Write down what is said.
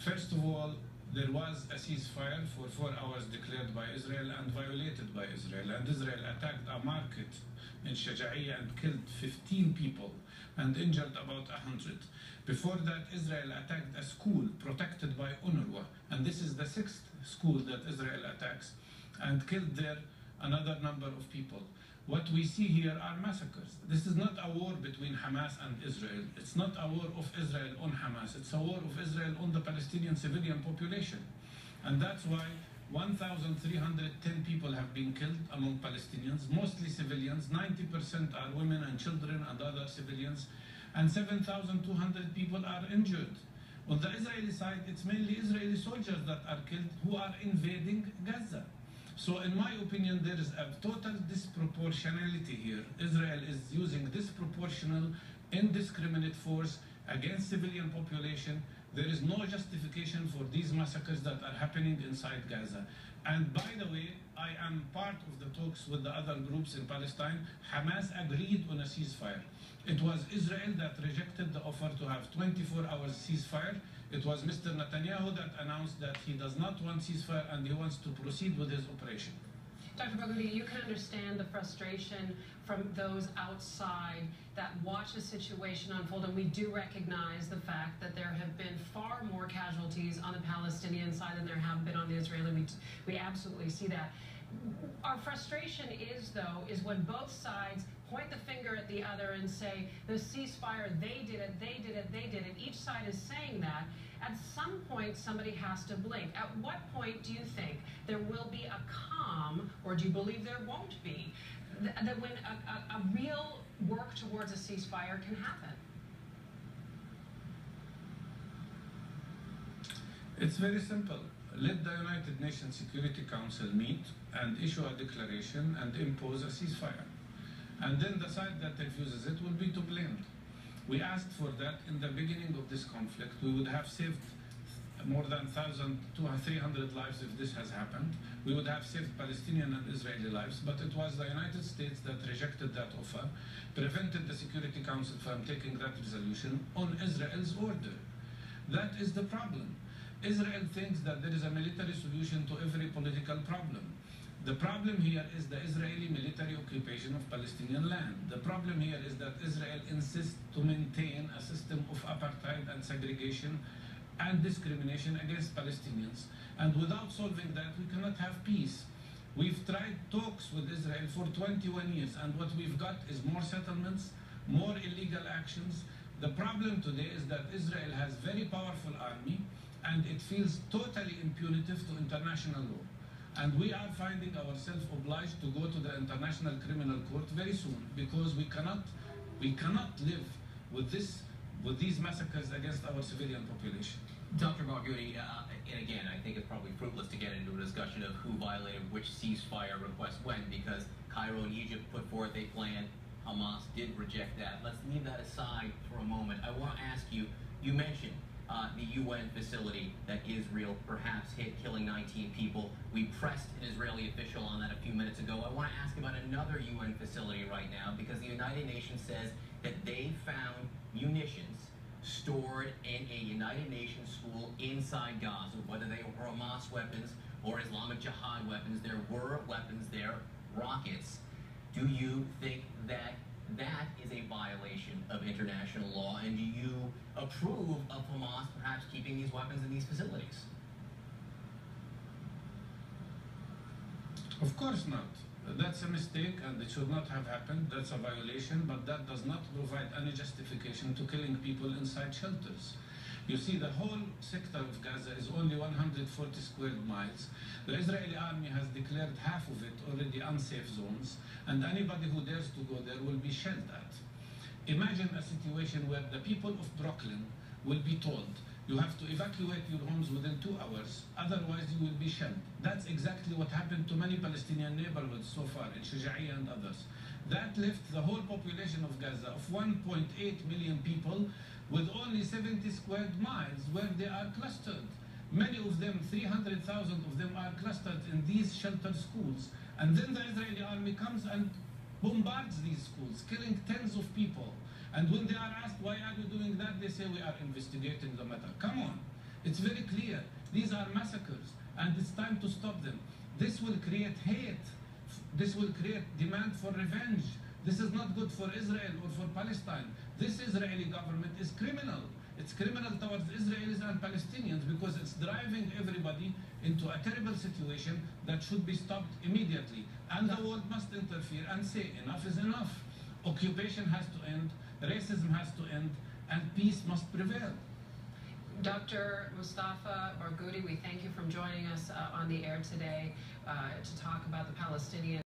First of all, there was a ceasefire for 4 hours declared by Israel and violated by Israel. And Israel attacked a market in Shaja'iyya and killed 15 people and injured about 100. Before that, Israel attacked a school protected by UNRWA. And this is the 6th school that Israel attacks, and killed there another number of people. What we see here are massacres. This is not a war between Hamas and Israel. It's not a war of Israel on Hamas. It's a war of Israel on the Palestinian civilian population. And that's why 1,310 people have been killed among Palestinians, mostly civilians. 90% are women and children and other civilians. And 7,200 people are injured. On the Israeli side, it's mainly Israeli soldiers that are killed who are invading Gaza. So in my opinion, there is a total disproportionality here. Israel is using disproportional, indiscriminate force against civilian population. There is no justification for these massacres that are happening inside Gaza. And by the way, I am part of the talks with the other groups in Palestine. Hamas agreed on a ceasefire. It was Israel that rejected the offer to have 24 hours ceasefire. It was Mr. Netanyahu that announced that he does not want ceasefire and he wants to proceed with his operation. Dr. Barghouti, you can understand the frustration from those outside that watch the situation unfold, and we do recognize the fact that there have been far more casualties on the Palestinian side than there have been on the Israeli. We absolutely see that. Our frustration is, though, is when both sides point the finger at the other and say, the ceasefire, they did it, they did it, they did it. Each side is saying that. At some point, somebody has to blink. At what point do you think there will be a calm, or do you believe there won't be, that when a real work towards a ceasefire can happen? It's very simple. Let the United Nations Security Council meet and issue a declaration and impose a ceasefire. And then the side that refuses it will be to blame. We asked for that in the beginning of this conflict. We would have saved more than 1,300 lives if this has happened. We would have saved Palestinian and Israeli lives, but it was the United States that rejected that offer, prevented the Security Council from taking that resolution on Israel's order. That is the problem. Israel thinks that there is a military solution to every political problem. The problem here is the Israeli military occupation of Palestinian land. The problem here is that Israel insists to maintain a system of apartheid and segregation and discrimination against Palestinians. And without solving that, we cannot have peace. We've tried talks with Israel for 21 years, and what we've got is more settlements, more illegal actions. The problem today is that Israel has very powerful army, and it feels totally impunitive to international law. And we are finding ourselves obliged to go to the International Criminal Court very soon, because we cannot live with these massacres against our civilian population. Dr. Barghouti, and again, I think it's probably fruitless to get into a discussion of who violated which ceasefire request when, because Cairo and Egypt put forth a plan. Hamas did reject that. Let's leave that aside for a moment. I want to ask you, you mentioned the UN facility that Israel perhaps hit, killing 19 people. We pressed an Israeli official on that a few minutes ago. I want to ask about another UN facility right now, because the United Nations says that they found munitions stored in a United Nations school inside Gaza, whether they were Hamas weapons or Islamic Jihad weapons. There were weapons there, rockets. Do you think that that is a violation of international law, and do you approve of Hamas perhaps keeping these weapons in these facilities? Of course not. That's a mistake, and it should not have happened. That's a violation, but that does not provide any justification to killing people inside shelters. You see, the whole sector of Gaza is only 140 square miles. The Israeli army has declared half of it already unsafe zones, and anybody who dares to go there will be shelled at. Imagine a situation where the people of Brooklyn will be told, you have to evacuate your homes within 2 hours, otherwise you will be shelled. That's exactly what happened to many Palestinian neighborhoods so far, in Shuja'iyya and others. That left the whole population of Gaza, of 1.8 million people, with only 70 square miles where they are clustered. Many of them, 300,000 of them, are clustered in these sheltered schools. And then the Israeli army comes and bombards these schools, killing tens of people. And when they are asked, why are you doing that? They say, we are investigating the matter. Come on. It's very clear. These are massacres, and it's time to stop them. This will create hate. This will create demand for revenge. This is not good for Israel or for Palestine. This Israeli government is criminal. It's criminal towards Israelis and Palestinians because it's driving everybody into a terrible situation that should be stopped immediately. And the world must interfere and say enough is enough. Occupation has to end, racism has to end, and peace must prevail. Dr. Mustafa Barghouti, we thank you for joining us on the air today to talk about the Palestinian